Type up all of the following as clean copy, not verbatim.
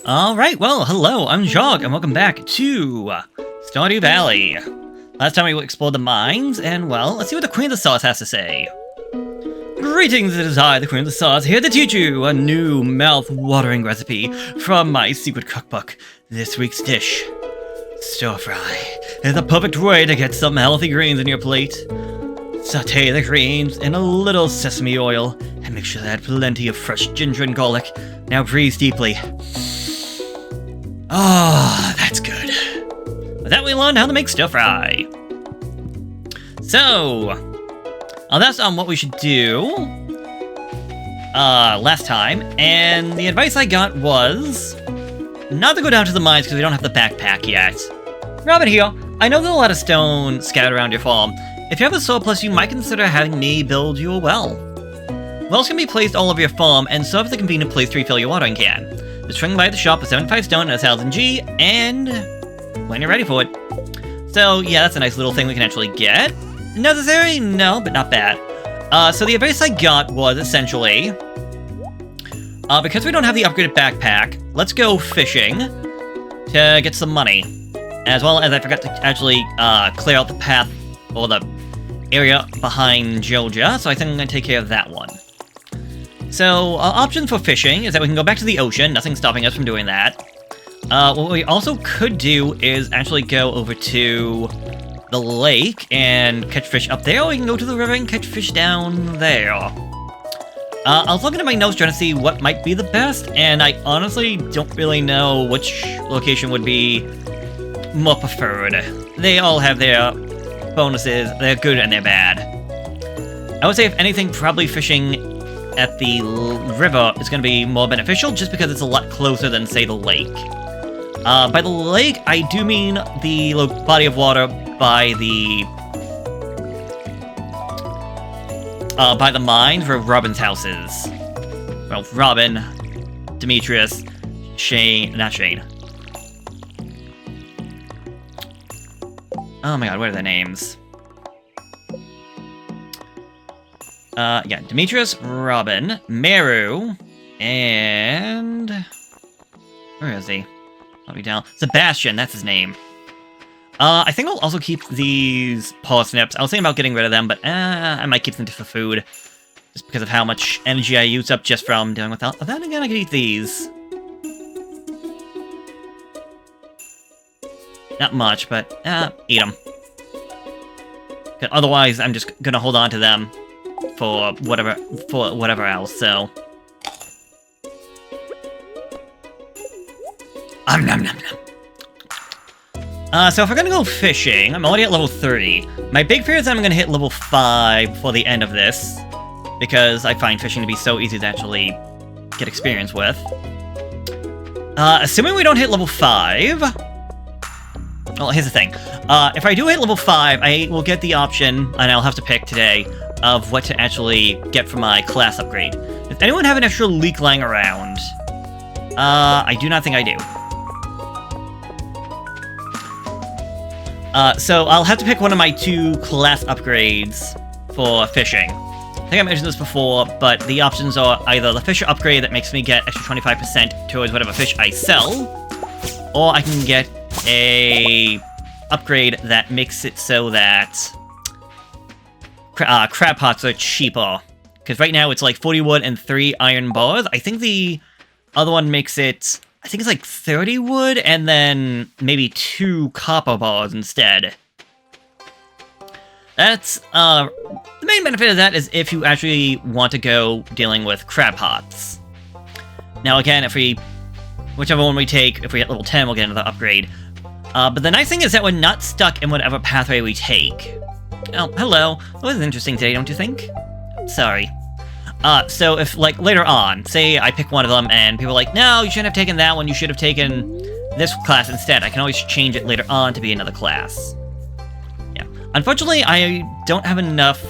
Alright, well, hello, I'm Jog, and welcome back to Stardew Valley. Last time we explored the mines, and well, let's see what the Queen of the Sauce has to say. Greetings, it is I, the Queen of the Sauce, here to teach you a new mouth-watering recipe from my secret cookbook. This week's dish, stir-fry, is the perfect way to get some healthy greens in your plate. Sauté the greens in a little sesame oil, and make sure to add plenty of fresh ginger and garlic. Now breathe deeply. Oh, that's good. With that, we learned how to make stir-fry. So, that's what we should do last time, and the advice I got was not to go down to the mines because we don't have the backpack yet. Robin here. I know there's a lot of stone scattered around your farm. If you have a surplus, you might consider having me build you a well. Wells can be placed all over your farm and serve as a convenient place to refill your watering can. Just swing by the shop with 75 stone and 1000 G, and when you're ready for it. So yeah, that's a nice little thing we can actually get. Necessary? No, but not bad. So the advice I got was essentially, because we don't have the upgraded backpack, let's go fishing to get some money. As well as I forgot to actually clear out the path, or the area behind Georgia, so I think I'm going to take care of that one. So, option for fishing is that we can go back to the ocean, nothing stopping us from doing that. What we also could do is actually go over to the lake and catch fish up there, or we can go to the river and catch fish down there. I was looking at my notes trying to see what might be the best, and I honestly don't really know which location would be more preferred. They all have their bonuses, they're good and they're bad. I would say if anything, probably fishing at the river is going to be more beneficial, just because it's a lot closer than, say, the lake. By the lake, I do mean the body of water by the mines where Robin's house is. Well, Robin, Demetrius, Shane, not Shane. Oh my god, what are their names? Yeah, Demetrius, Robin, Meru, and... where is he? I'll be down. Sebastian, that's his name. I think I'll also keep these parsnips. I was thinking about getting rid of them, but I might keep them for food. Just because of how much energy I use up just from dealing with that. Oh, then again, I could eat these. Not much, but eat them. Otherwise, I'm just gonna hold on to them for whatever else. So, nom nom nom. So if we're gonna go fishing, I'm already at level 30. My big fear is that I'm gonna hit level 5 before the end of this, because I find fishing to be so easy to actually get experience with. Assuming we don't hit level 5. Well, here's the thing. If I do hit level 5, I will get the option, and I'll have to pick today, of what to actually get for my class upgrade. Does anyone have an extra leek lying around? I do not think I do. So I'll have to pick one of my 2 class upgrades for fishing. I think I mentioned this before, but the options are either the fisher upgrade that makes me get extra 25% towards whatever fish I sell, or I can get a upgrade that makes it so that crab pots are cheaper. Because right now it's like 40 wood and 3 iron bars. I think the other one makes it, I think it's like 30 wood and then maybe 2 copper bars instead. That's, the main benefit of that is if you actually want to go dealing with crab pots. Now again, whichever one we take, if we hit level 10, we'll get another upgrade. But the nice thing is that we're not stuck in whatever pathway we take. Oh, hello. That was interesting today, don't you think? Sorry. So if, like, later on, say I pick one of them and people are like, no, you shouldn't have taken that one, you should have taken this class instead. I can always change it later on to be another class. Yeah. Unfortunately, I don't have enough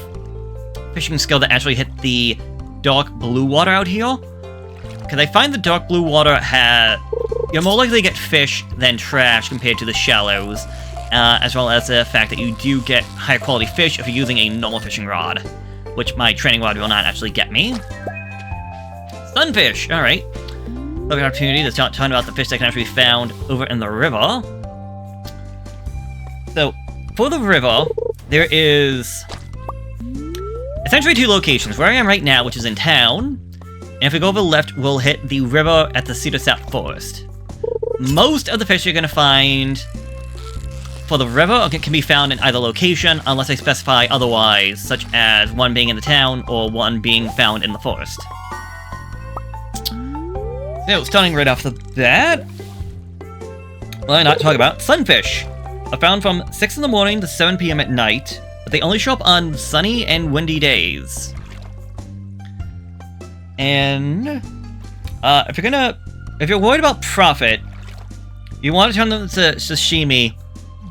fishing skill to actually hit the dark blue water out here. Because I find the dark blue water you're more likely to get fish than trash compared to the shallows, as well as the fact that you do get higher quality fish if you're using a normal fishing rod, which my training rod will not actually get me. Sunfish, alright. Look at opportunity to start talking about the fish that can actually be found over in the river. So, for the river, there is essentially 2 locations. Where I am right now, which is in town, and if we go over the left, we'll hit the river at the Cedar Sap Forest. Most of the fish you're going to find for the river can be found in either location, unless I specify otherwise, such as one being in the town or one being found in the forest. So, starting right off the bat, why not talk about sunfish? Are found from 6 in the morning to 7 p.m. at night, but they only show up on sunny and windy days. And if you're worried about profit, you want to turn them to sashimi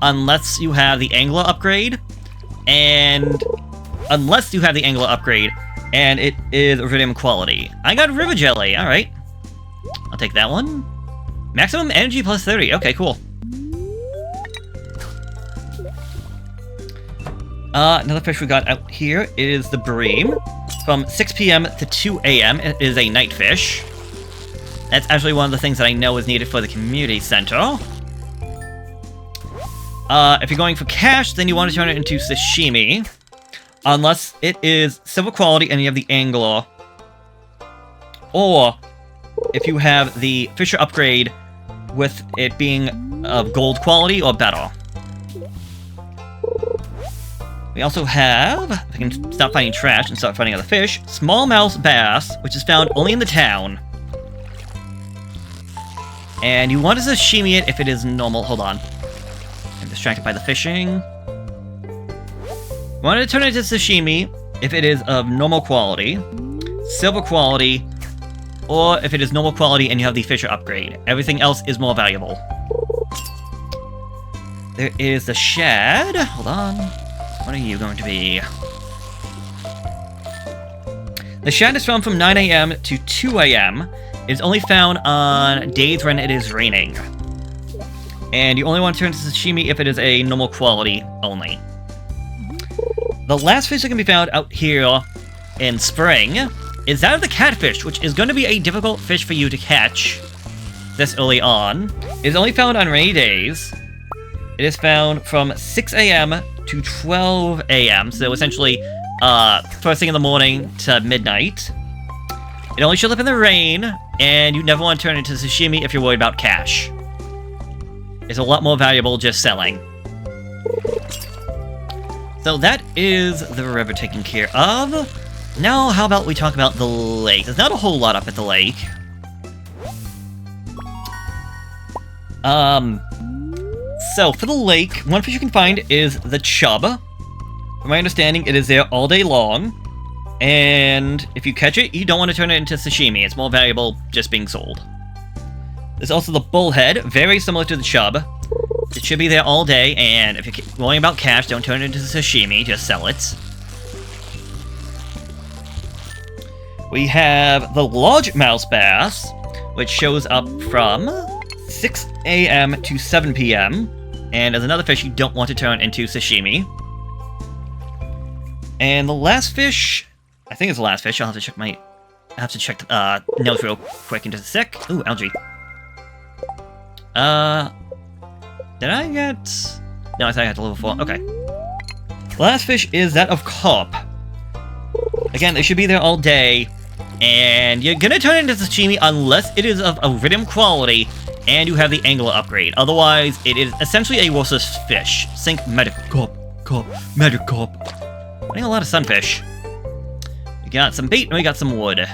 unless you have the angler upgrade, and it is iridium quality. I got river jelly. All right, I'll take that one. Maximum energy plus 30. Okay, cool. Another fish we got out here is the bream. From 6 p.m. to 2 a.m. it is a night fish. That's actually one of the things that I know is needed for the community center. If you're going for cash, then you want to turn it into sashimi. Unless it is silver quality and you have the angler. Or if you have the fisher upgrade with it being of gold quality or better. We also have, if I can stop finding trash and start finding other fish, smallmouth bass, which is found only in the town. And you want to sashimi it if it is normal. Hold on. I'm distracted by the fishing. You want to turn it to sashimi if it is of normal quality, silver quality, or if it is normal quality and you have the fisher upgrade. Everything else is more valuable. There is the shad. Hold on. What are you going to be? The shad is found from 9 a.m. to 2 a.m. It is only found on days when it is raining. And you only want to turn to sashimi if it is a normal quality only. The last fish that can be found out here in spring is that of the catfish, which is going to be a difficult fish for you to catch this early on. It is only found on rainy days. It is found from 6 a.m. to 12 a.m., so essentially first thing in the morning to midnight. It only shows up in the rain, and you never want to turn it into sashimi if you're worried about cash. It's a lot more valuable just selling. So that is the river taken care of. Now, how about we talk about the lake? There's not a whole lot up at the lake. So, for the lake, one fish you can find is the chub. From my understanding, it is there all day long. And if you catch it, you don't want to turn it into sashimi. It's more valuable just being sold. There's also the bullhead, very similar to the chub. It should be there all day, and if you're worrying about cash, don't turn it into sashimi, just sell it. We have the largemouth bass, which shows up from 6 a.m. to 7 p.m. And as another fish you don't want to turn into sashimi. And the last fish, I think it's the last fish. I'll have to check the notes real quick in just a sec. Ooh, algae. Did I get? No, I thought I got to level 4. Okay. The last fish is that of carp. Again, they should be there all day. And you're gonna turn it into sashimi unless it is of iridium quality and you have the angler upgrade. Otherwise, it is essentially a worthless fish. Think Medicarp, Medicarp. I think a lot of sunfish. We got some bait and we got some wood.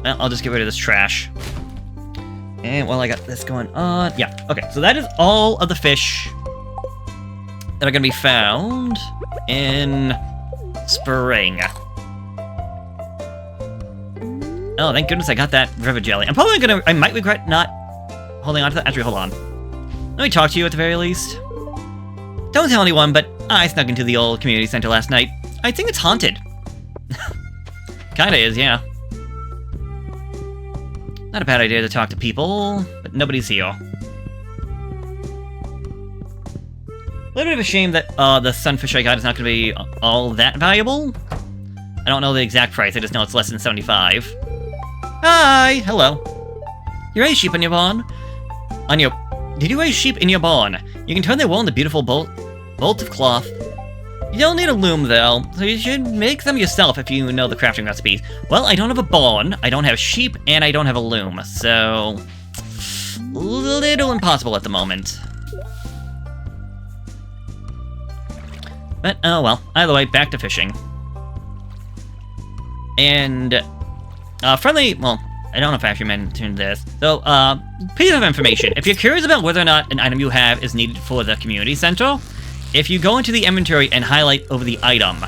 Well, I'll just get rid of this trash. And while I got this going on... Yeah, okay. So that is all of the fish that are going to be found in spring. Oh, thank goodness I got that river jelly. I might regret not holding on to that. Actually, hold on. Let me talk to you at the very least. Don't tell anyone, but I snuck into the old community center last night. I think it's haunted. Kinda is, yeah. Not a bad idea to talk to people, but nobody's here. A little bit of a shame that the sunfish I got is not going to be all that valuable. I don't know the exact price, I just know it's less than 75. Hi! Hello. You raise sheep in your barn? Did you raise sheep in your barn? You can turn their wool into beautiful bolts of cloth. You don't need a loom, though, so you should make them yourself if you know the crafting recipes. Well, I don't have a barn, I don't have sheep, and I don't have a loom, so... a little impossible at the moment. But, oh well. Either way, back to fishing. And... friendly... well, I don't know if I actually mentioned this. So, piece of information. If you're curious about whether or not an item you have is needed for the community center, if you go into the inventory and highlight over the item,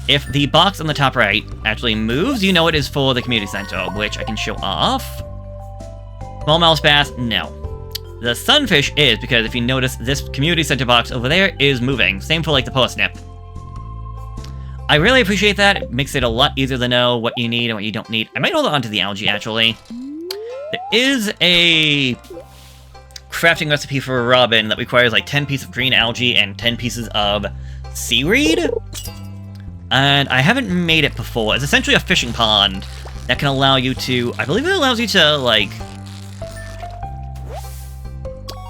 if the box on the top right actually moves, you know it is for the community center, which I can show off. Smallmouth bass, no. The sunfish is, because if you notice, this community center box over there is moving. Same for, like, the parsnip. I really appreciate that. It makes it a lot easier to know what you need and what you don't need. I might hold on to the algae, actually. There is a crafting recipe for a robin that requires, like, 10 pieces of green algae and 10 pieces of seaweed. And I haven't made it before. It's essentially a fishing pond that can allow you to... I believe it allows you to, like...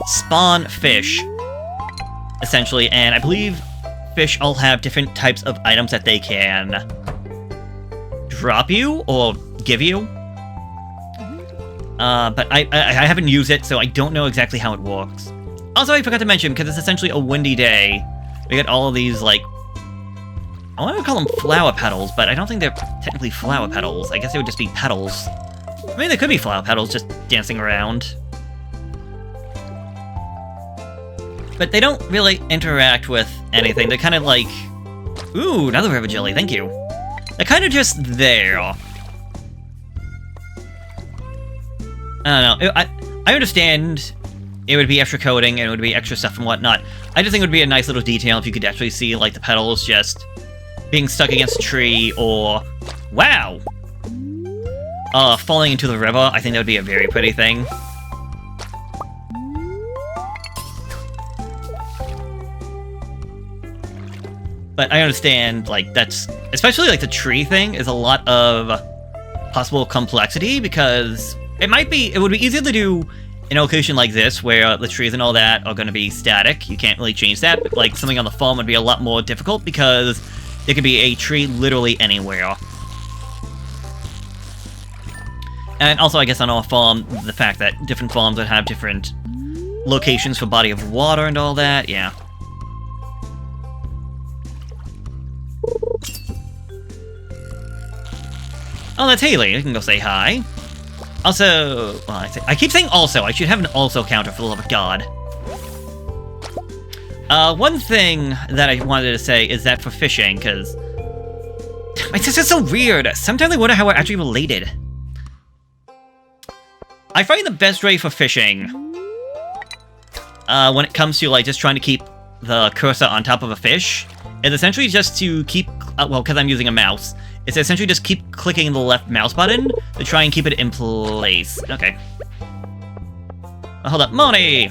spawn fish, essentially, and I believe fish all have different types of items that they can drop you or give you. But I haven't used it, so I don't know exactly how it works. Also, I forgot to mention, because it's essentially a windy day, we get all of these, like, I want to call them flower petals, but I don't think they're technically flower petals. I guess they would just be petals. I mean, they could be flower petals just dancing around. But they don't really interact with anything. They're kind of like... ooh, another river jelly, thank you. They're kind of just there. I don't know. I understand it would be extra coating and it would be extra stuff and whatnot. I just think it would be a nice little detail if you could actually see, like, the petals just being stuck against a tree or... wow! Falling into the river. I think that would be a very pretty thing. But I understand, like, that's... especially, like, the tree thing is a lot of possible complexity, because it would be easier to do in a location like this, where the trees and all that are going to be static. You can't really change that, but, like, something on the farm would be a lot more difficult, because there could be a tree literally anywhere. And also, I guess, on our farm, the fact that different farms would have different locations for body of water and all that, yeah. Oh, that's Haley. I can go say hi. Also, well, I keep saying also. I should have an also counter, for the love of God. One thing that I wanted to say is that for fishing, because... it's just so weird. Sometimes I wonder how we're actually related. I find the best way for fishing, when it comes to, like, just trying to keep the cursor on top of a fish, is essentially just to keep... well, because I'm using a mouse. It's essentially just keep clicking the left mouse button to try and keep it in place. Okay. Hold up. Moni!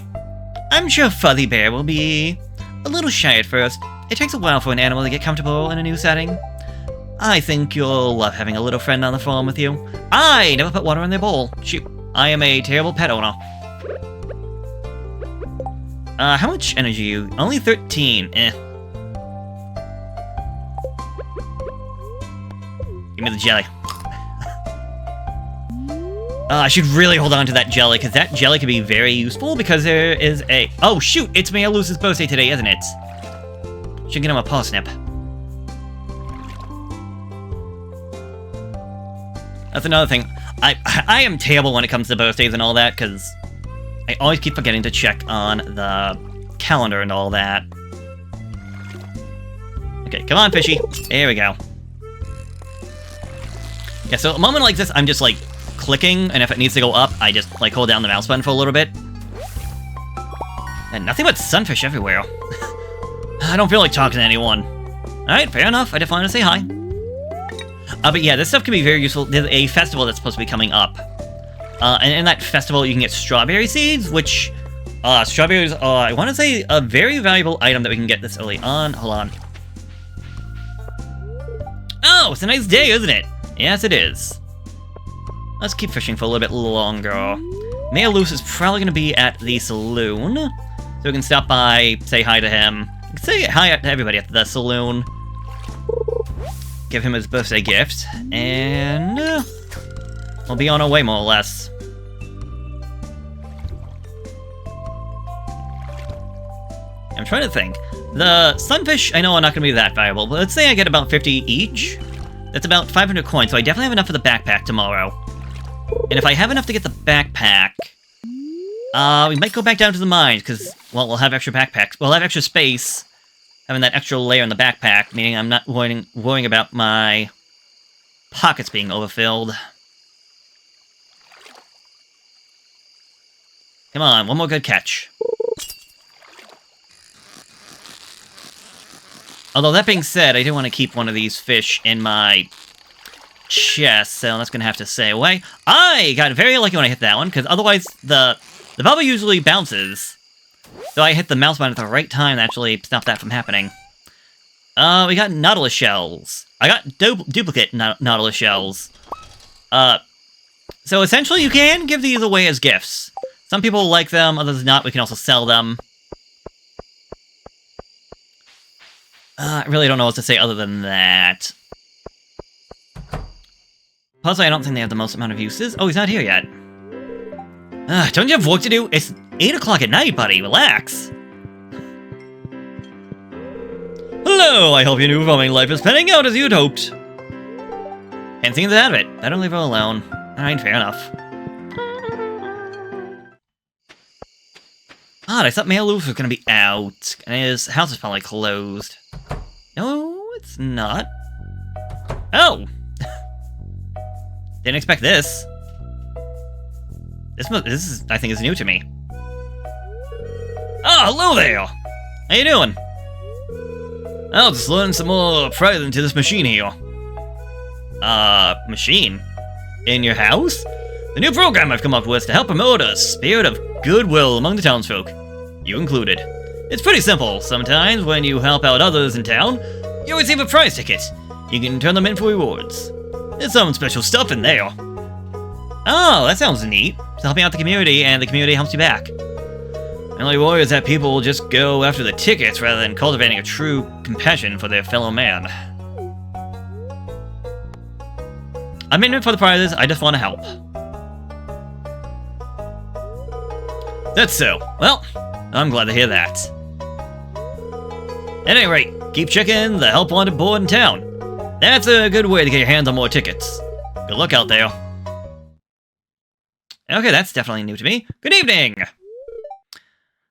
I'm sure Fuzzy Bear will be a little shy at first. It takes a while for an animal to get comfortable in a new setting. I think you'll love having a little friend on the farm with you. I never put water in their bowl. Shoot. I am a terrible pet owner. How much energy you? Only 13. Eh. Give me the jelly. I should really hold on to that jelly, because that jelly could be very useful, because there is a... oh, shoot! It's Mayaluce's birthday today, isn't it? Should get him a parsnip. That's another thing. I am terrible when it comes to birthdays and all that, because I always keep forgetting to check on the calendar and all that. Okay, come on, fishy. There we go. Yeah, so a moment like this, I'm just, like, clicking, and if it needs to go up, I just, like, hold down the mouse button for a little bit. And nothing but sunfish everywhere. I don't feel like talking to anyone. Alright, fair enough. I just wanted to say hi. But yeah, this stuff can be very useful. There's a festival that's supposed to be coming up. And in that festival, you can get strawberry seeds, which... strawberries are, I want to say, a very valuable item that we can get this early on. Hold on. Oh, it's a nice day, isn't it? Yes, it is. Let's keep fishing for a little bit longer. Mayor Luce is probably going to be at the saloon, so we can stop by, say hi to him. We can say hi to everybody at the saloon. Give him his birthday gift, and we'll be on our way, more or less. I'm trying to think. The sunfish, I know are not going to be that valuable, but let's say I get about 50 each. That's about 500 coins, so I definitely have enough for the backpack tomorrow. And if I have enough to get the backpack, we might go back down to the mines, because, well, we'll have extra backpacks. We'll have extra space, having that extra layer in the backpack, meaning I'm not worrying about my pockets being overfilled. Come on, one more good catch. Although, that being said, I do want to keep one of these fish in my chest, so that's going to have to stay away. I got very lucky when I hit that one, because otherwise the bubble usually bounces. So I hit the mouse button at the right time to actually stop that from happening. We got Nautilus shells. I got duplicate Nautilus shells. So essentially you can give these away as gifts. Some people like them, others not. We can also sell them. I really don't know what to say other than that. Plus, I don't think they have the most amount of uses. Oh, he's not here yet. Don't you have work to do? It's 8 o'clock at night, buddy. Relax. Hello, I hope your new farming life is panning out as you'd hoped. Can't seem to have it. I don't leave her alone. Alright, fair enough. Odd, I thought Mayor Lewis was gonna be out, and his house is probably closed. No, it's not. Oh! Didn't expect this. This is, I think, is new to me. Oh, hello there! How you doing? I'll just learn some more prior into this machine here. Machine? In your house? The new program I've come up with to help promote a spirit of goodwill among the townsfolk. You included. It's pretty simple. Sometimes, when you help out others in town, you receive a prize ticket. You can turn them in for rewards. There's some special stuff in there. Oh, that sounds neat. It's helping out the community, and the community helps you back. The only worry is that people just go after the tickets rather than cultivating a true compassion for their fellow man. I'm in it for the prizes, I just want to help. That's so. Well, I'm glad to hear that. At any rate, keep checking the help wanted board in town. That's a good way to get your hands on more tickets. Good luck out there. Okay, that's definitely new to me. Good evening!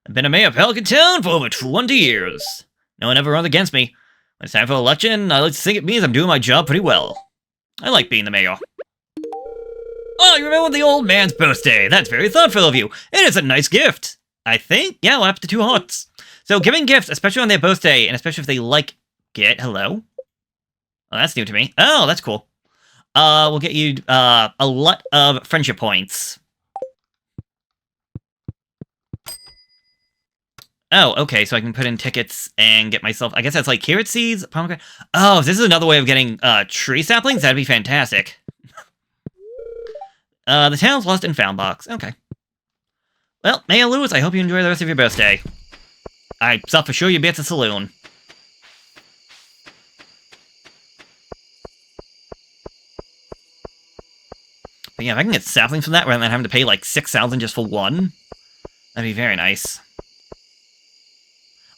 I've been a mayor of Pelican Town for over 20 years. No one ever runs against me. When it's time for election, I like to think it means I'm doing my job pretty well. I like being the mayor. Oh, you remember the old man's birthday. That's very thoughtful of you. And it's a nice gift. I think? Yeah, we'll have to 2 hearts. So giving gifts, especially on their birthday, and especially if they like it. Hello? Oh, that's new to me. Oh, that's cool. We'll get you a lot of friendship points. Oh, okay, so I can put in tickets and get myself, I guess that's like carrot seeds, pomegranate. Oh, this is another way of getting tree saplings? That'd be fantastic. The town's lost and found box. Okay. Well, Mayor Lewis, I hope you enjoy the rest of your birthday. I thought for sure you'd be at the saloon. But yeah, if I can get saplings from that rather than having to pay like 6,000 just for one, that'd be very nice.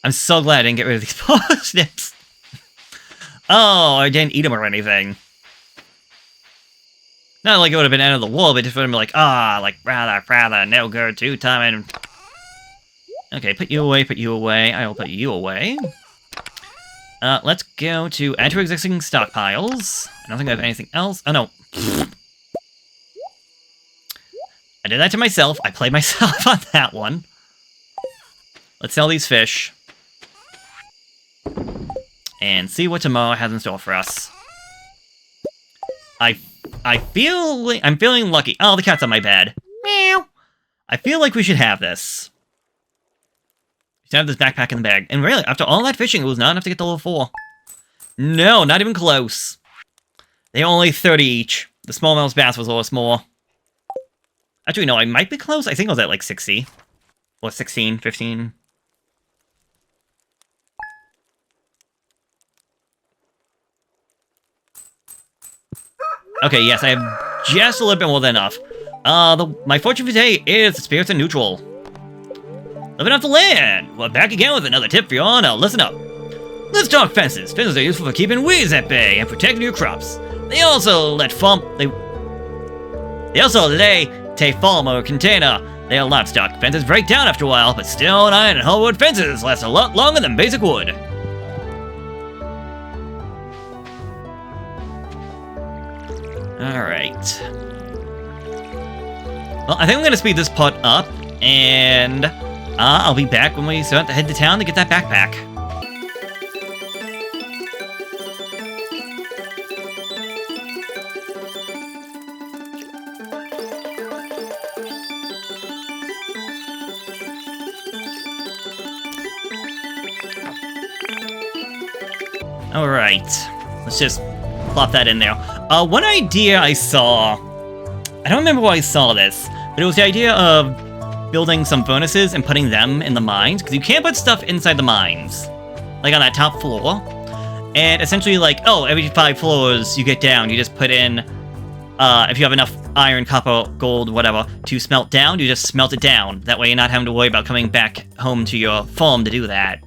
I'm so glad I didn't get rid of these parsnips. Oh, I didn't eat them or anything. Not like it would have been end of the world, but just would have been like, rather, no good, 2 time. Okay, put you away, I will put you away. Let's go to add to existing stockpiles. I don't think I have anything else. Oh, no. I did that to myself. I played myself on that one. Let's sell these fish. And see what tomorrow has in store for us. I'm feeling lucky. Oh, the cat's on my bed. Meow. I feel like we should have this. We should have this backpack in the bag. And really, after all that fishing, it was not enough to get to level 4. No, not even close. They were only 30 each. The smallmouth bass was worth more. Actually, no, I might be close. I think I was at like 60. Or 16, 15. Okay, yes, I have just a little bit more than enough. My fortune for today is the spirits in neutral. Living off the land! We're back again with another tip for you all. Now listen up. Let's talk fences. Fences are useful for keeping weeds at bay and protecting your crops. They also lay foam or container their livestock. Fences break down after a while, but stone, iron, and hardwood fences last a lot longer than basic wood. Alright. Well, I think I'm gonna speed this part up, and I'll be back when we start to head to town to get that backpack. Alright, let's just plop that in there. One idea I saw, I don't remember why I saw this, but it was the idea of building some furnaces and putting them in the mines, because you can't put stuff inside the mines, like on that top floor. And essentially, like, oh, every 5 floors you get down, you just put in, if you have enough iron, copper, gold, whatever, to smelt down, you just smelt it down. That way you're not having to worry about coming back home to your farm to do that.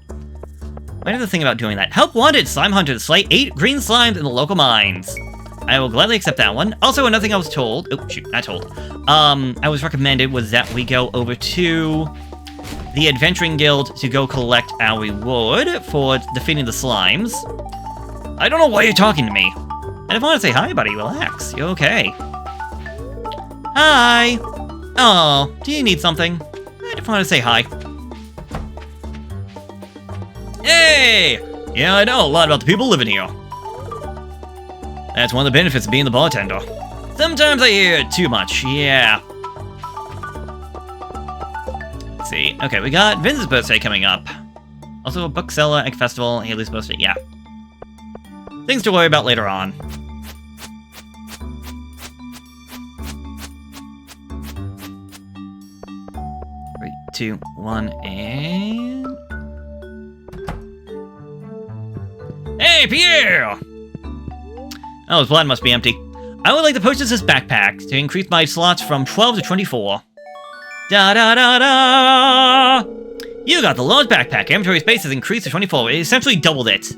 What is the thing about doing that? Help wanted! Slime hunters slay 8 green slimes in the local mines. I will gladly accept that one. Also, another thing I was told... Oh, shoot, not told. I was recommended was that we go over to the Adventuring Guild to go collect our reward for defeating the slimes. I don't know why you're talking to me. I just want to say hi, buddy. Relax. You're okay. Hi. Oh, do you need something? I just want to say hi. Hey! Yeah, I know a lot about the people living here. That's one of the benefits of being the bartender. Sometimes I hear too much, yeah. Let's see. Okay, we got Vince's birthday coming up. Also a bookseller, egg festival, Haley's birthday, yeah. Things to worry about later on. 3, 2, 1, and... Hey, Pierre! Oh, his wallet must be empty. I would like to purchase this backpack to increase my slots from 12 to 24. Da-da-da-da! You got the large backpack. Inventory space has increased to 24. It essentially doubled it.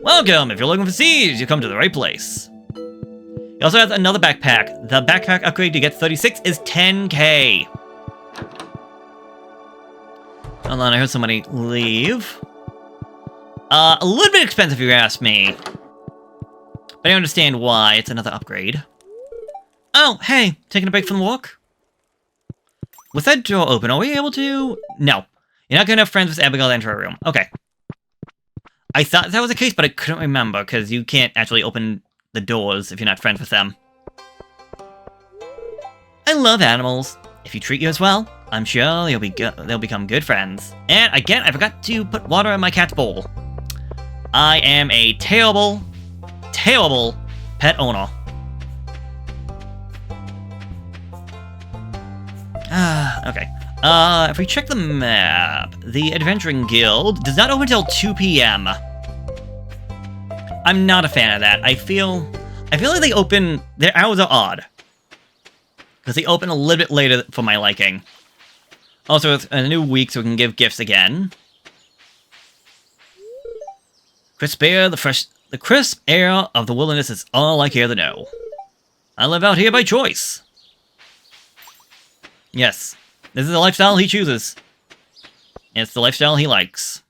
Welcome! If you're looking for seeds, you come to the right place. He also has another backpack. The backpack upgrade to get 36 is 10k. Hold on, I heard somebody leave. A little bit expensive if you ask me. But I understand why. It's another upgrade. Oh, hey, taking a break from the walk? Was that door open? Are we able to... No. You're not gonna have friends with Abigail to enter a room. Okay. I thought that was the case, but I couldn't remember, because you can't actually open the doors if you're not friends with them. I love animals. If you treat you as well, I'm sure they'll become good friends. And again, I forgot to put water in my cat's bowl. I am a terrible, terrible pet owner. Okay. If we check the map, the Adventuring Guild does not open until 2 p.m. I'm not a fan of that. I feel like they open... Their hours are odd. Because they open a little bit later for my liking. Also, it's a new week, so we can give gifts again. Crisp air, the crisp air of the wilderness is all I care to know. I live out here by choice. Yes, this is the lifestyle he chooses. It's the lifestyle he likes.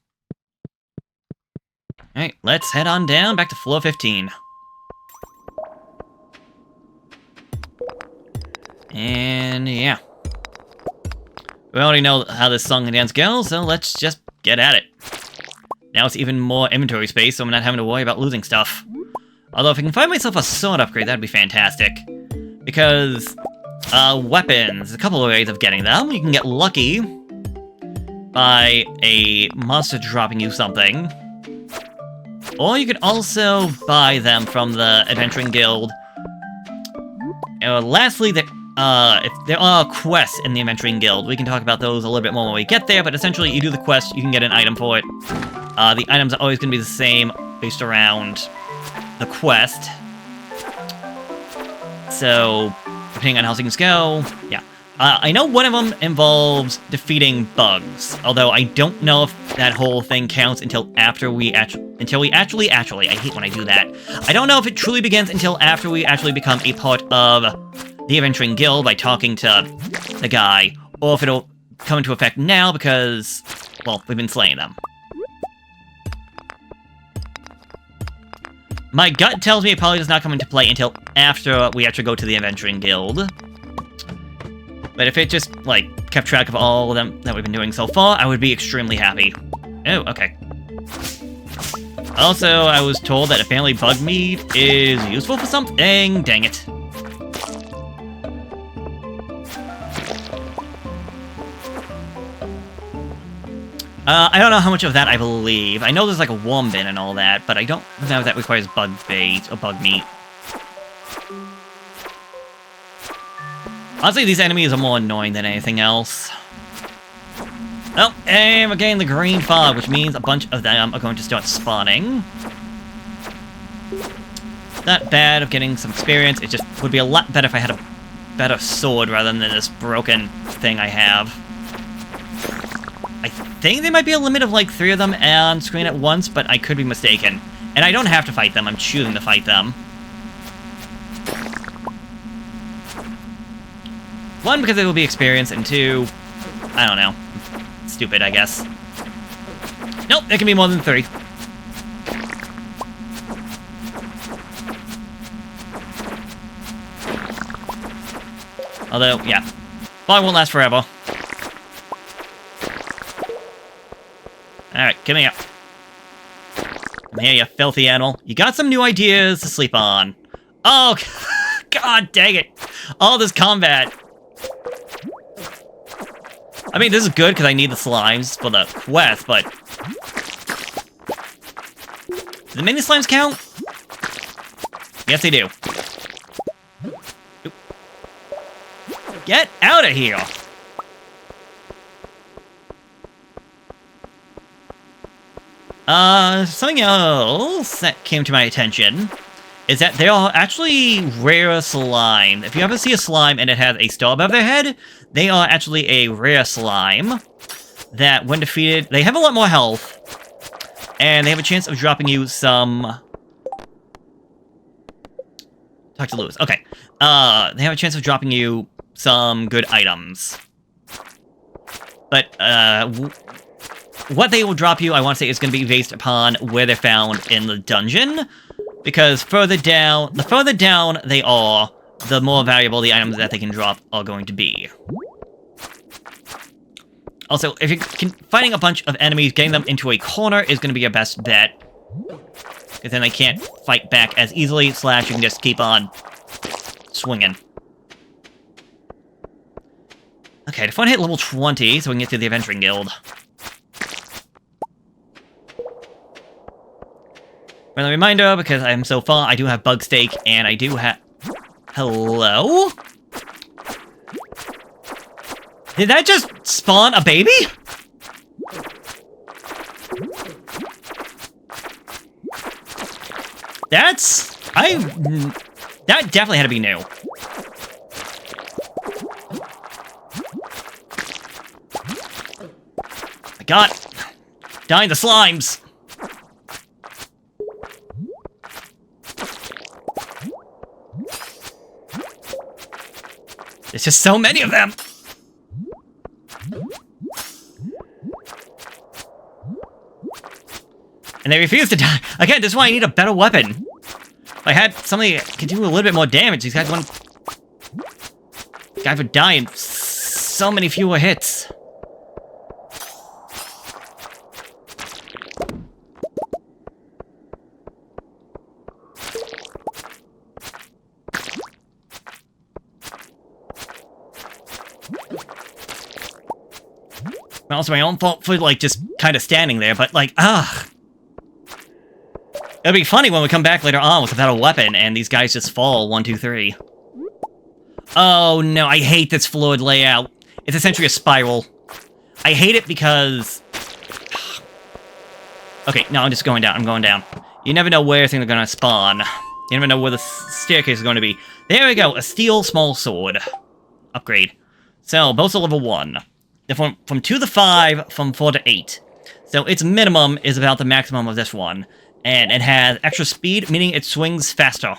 Alright, let's head on down back to floor 15. And yeah. We already know how this song and dance goes, so let's just get at it. Now it's even more inventory space, so I'm not having to worry about losing stuff. Although if I can find myself a sword upgrade, that'd be fantastic. Because, weapons, a couple of ways of getting them. You can get lucky by a monster dropping you something. Or you could also buy them from the Adventuring Guild. Lastly, if there are quests in the Adventuring Guild. We can talk about those a little bit more when we get there, but essentially you do the quest, you can get an item for it. The items are always going to be the same based around the quest. So, depending on how things go, yeah. I know one of them involves defeating bugs, although I don't know if that whole thing counts until after we actually, I hate when I do that. I don't know if it truly begins until after we actually become a part of the Adventuring Guild by talking to the guy, or if it'll come into effect now because, well, we've been slaying them. My gut tells me it probably does not come into play until after we actually go to the Adventuring Guild. But if it just, like, kept track of all of them that we've been doing so far, I would be extremely happy. Oh, okay. Also, I was told that apparently bug meat is useful for something. Dang it. I don't know how much of that I believe. I know there's like a worm bin and all that, but I don't know if that requires bug bait or bug meat. Honestly, these enemies are more annoying than anything else. Oh, and we're getting the green fog, which means a bunch of them are going to start spawning. Not bad of getting some experience. It just would be a lot better if I had a better sword rather than this broken thing I have. I think there might be a limit of like 3 of them on screen at once, but I could be mistaken. And I don't have to fight them, I'm choosing to fight them. 1, because it will be experience, and 2, I don't know. Stupid, I guess. Nope, there can be more than 3. Although, yeah. Probably won't last forever. Alright, come here. Come here, you filthy animal. You got some new ideas to sleep on. Oh, god dang it. All this combat. I mean, this is good because I need the slimes for the quest, but... Do the mini slimes count? Yes, they do. Oop. Get out of here! Something else that came to my attention is that they are actually rare slime. If you ever see a slime and it has a star above their head, they are actually a rare slime that, when defeated, they have a lot more health, and they have a chance of dropping you some... Talk to Lewis. Okay. They have a chance of dropping you some good items. But, what they will drop you, I want to say, is going to be based upon where they're found in the dungeon. Because the further down they are, the more valuable the items that they can drop are going to be. Also, if you're fighting a bunch of enemies, getting them into a corner is going to be your best bet. Because then they can't fight back as easily, / you can just keep on swinging. Okay, I just want to hit level 20 so we can get to the Adventuring Guild. Friendly reminder, because I am so far, I do have Bug Steak, and I do have... Hello? Did that just spawn a baby? That definitely had to be new. I got... Dying the slimes! There's just so many of them! And they refuse to die. Again, this is why I need a better weapon. If I had something that could do a little bit more damage, these guys wouldn't... Guys would die in so many fewer hits. Also my own fault for, like, just kind of standing there, but, like, ugh. It'll be funny when we come back later on with a better weapon, and these guys just fall 1, 2, 3. Oh no, I hate this floored layout. It's essentially a spiral. I hate it because... Okay, no, I'm just going down. I'm going down. You never know where things are going to spawn. You never know where the staircase is going to be. There we go, a steel small sword. Upgrade. So, both are level 1. They're from 2 to 5, from 4 to 8. So, its minimum is about the maximum of this one. And it has extra speed, meaning it swings faster.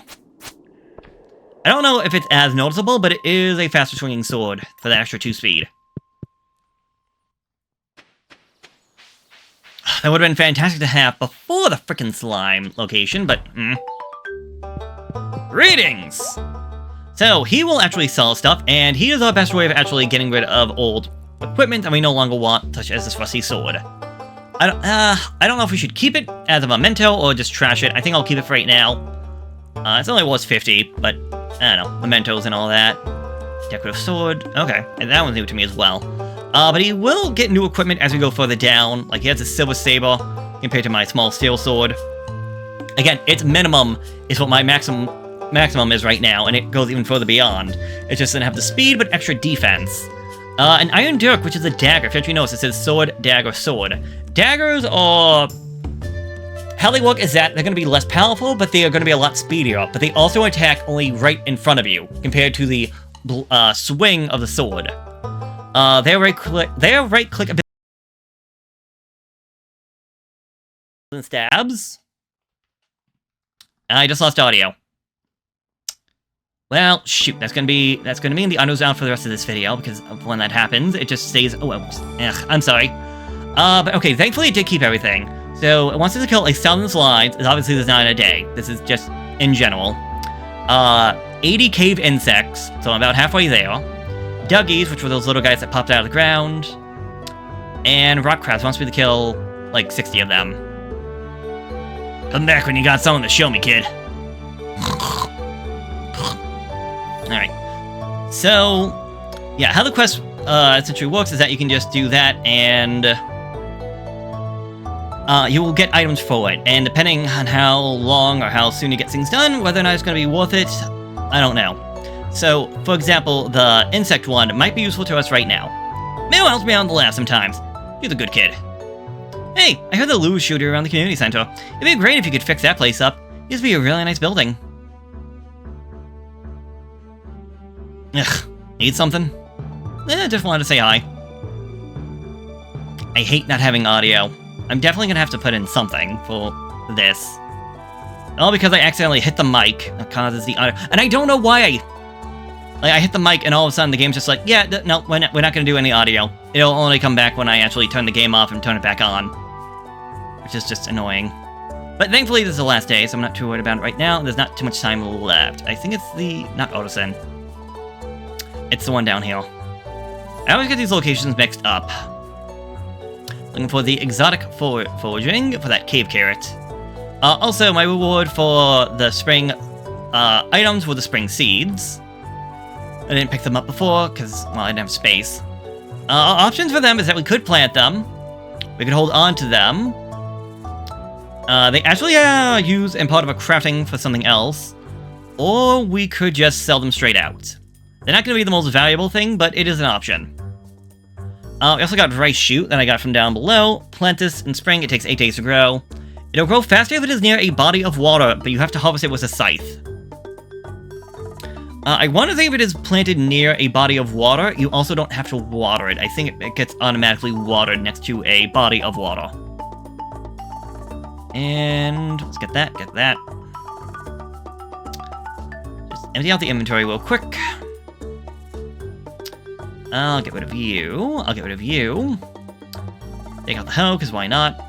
I don't know if it's as noticeable, but it is a faster swinging sword for the extra 2 speed. That would have been fantastic to have before the frickin' slime location, but... Greetings! So, he will actually sell stuff, and he is our best way of actually getting rid of old equipment that we no longer want, such as this rusty sword. I don't know if we should keep it as a memento or just trash it. I think I'll keep it for right now. It's only worth 50, but, I don't know, mementos and all that. Decorative sword, okay, and that one's new to me as well. But he will get new equipment as we go further down. Like, he has a silver saber compared to my small steel sword. Again, its minimum is what my maximum is right now, and it goes even further beyond. It just doesn't have the speed, but extra defense. An iron dirk, which is a dagger. If you actually notice, it says sword, dagger, sword. Daggers are... How they work is that they're going to be less powerful, but they are going to be a lot speedier. But they also attack only right in front of you, compared to the swing of the sword. Their right-click ability and stabs. I just lost audio. Well, shoot, that's gonna mean the audio's out for the rest of this video, because when that happens, it just stays... Oh, I'm sorry. But okay, thankfully it did keep everything. So, it wants us to kill 1,000 slides. Obviously, there's not in a day. This is just in general. 80 cave insects, so I'm about halfway there. Duggies, which were those little guys that popped out of the ground. And rock crabs wants me to kill, like, 60 of them. Come back when you got something to show me, kid. Alright. So, yeah, how the quest essentially works is that you can just do that, and you will get items for it. And depending on how long or how soon you get things done, whether or not it's going to be worth it, I don't know. So, for example, the insect one might be useful to us right now. Mel helps me out on the lab sometimes. He's a good kid. Hey, I heard the Lou shooter around the community center. It'd be great if you could fix that place up. It used to be a really nice building. Ugh, need something? Just wanted to say hi. I hate not having audio. I'm definitely gonna have to put in something for this. All because I accidentally hit the mic. That causes the audio. And I don't know why I hit the mic and all of a sudden the game's just like, yeah, no, we're not gonna do any audio. It'll only come back when I actually turn the game off and turn it back on. Which is just annoying. But thankfully this is the last day, so I'm not too worried about it right now. There's not too much time left. I think it's the... not Ottosen. It's the one down here. I always get these locations mixed up. Looking for the exotic foraging for that cave carrot. Also, my reward for the spring items were the spring seeds. I didn't pick them up before, because, well, I didn't have space. Options for them is that we could plant them. We could hold on to them. They actually use in part of a crafting for something else. Or we could just sell them straight out. They're not going to be the most valuable thing, but it is an option. We also got rice shoot that I got from down below. Plant this in spring, it takes 8 days to grow. It'll grow faster if it is near a body of water, but you have to harvest it with a scythe. I want to think if it is planted near a body of water, you also don't have to water it. I think it gets automatically watered next to a body of water. And let's get that, Just empty out the inventory real quick. I'll get rid of you. Take out the hoe, because why not?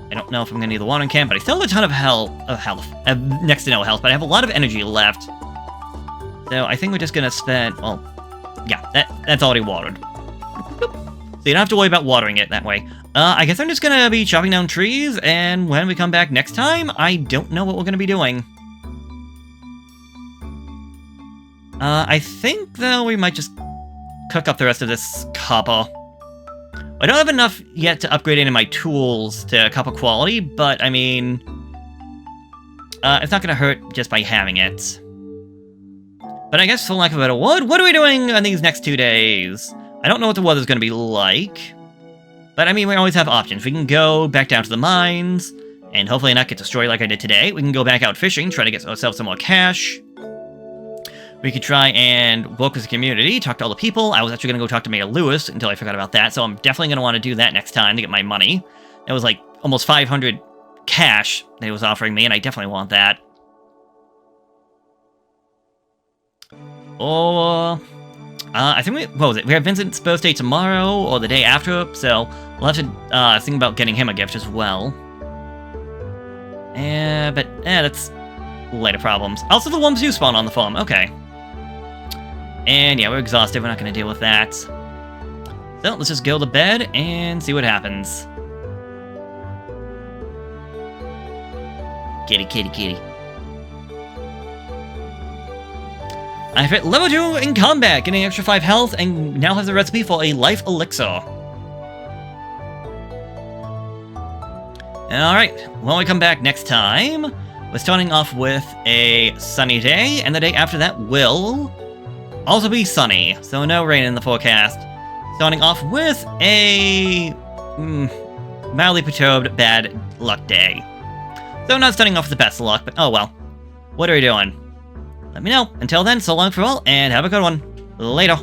I don't know if I'm going to need the watering can, but I still have a ton of health. I have next to no health, but I have a lot of energy left. So I think we're just going to spend... well, yeah, that's already watered. So you don't have to worry about watering it that way. I guess I'm just going to be chopping down trees, and when we come back next time, I don't know what we're going to be doing. I think, though, we might just cook up the rest of this copper. I don't have enough yet to upgrade any of my tools to copper quality, but, I mean... it's not going to hurt just by having it. But I guess, for lack of a better word, what are we doing on these next 2 days? I don't know what the weather's going to be like. But, I mean, we always have options. We can go back down to the mines, and hopefully not get destroyed like I did today. We can go back out fishing, try to get ourselves some more cash. We could try and work with the community, talk to all the people. I was actually going to go talk to Mayor Lewis until I forgot about that, so I'm definitely going to want to do that next time to get my money. That was like almost 500 cash that he was offering me, and I definitely want that. Or... I think what was it? We have Vincent's birthday tomorrow, or the day after, so we'll have to think about getting him a gift as well. But that's later problems. Also, the ones do spawn on the farm. Okay. And yeah, we're exhausted. We're not going to deal with that. So let's just go to bed and see what happens. Kitty, kitty, kitty. I've hit level 2 in combat, getting extra 5 health, and now have the recipe for a life elixir. Alright, when we come back next time, we're starting off with a sunny day, and the day after that will also be sunny, so no rain in the forecast. Starting off with a mildly perturbed bad luck day. So not starting off with the best luck, but oh well. What are we doing? Let me know. Until then, so long for all, and have a good one. Later.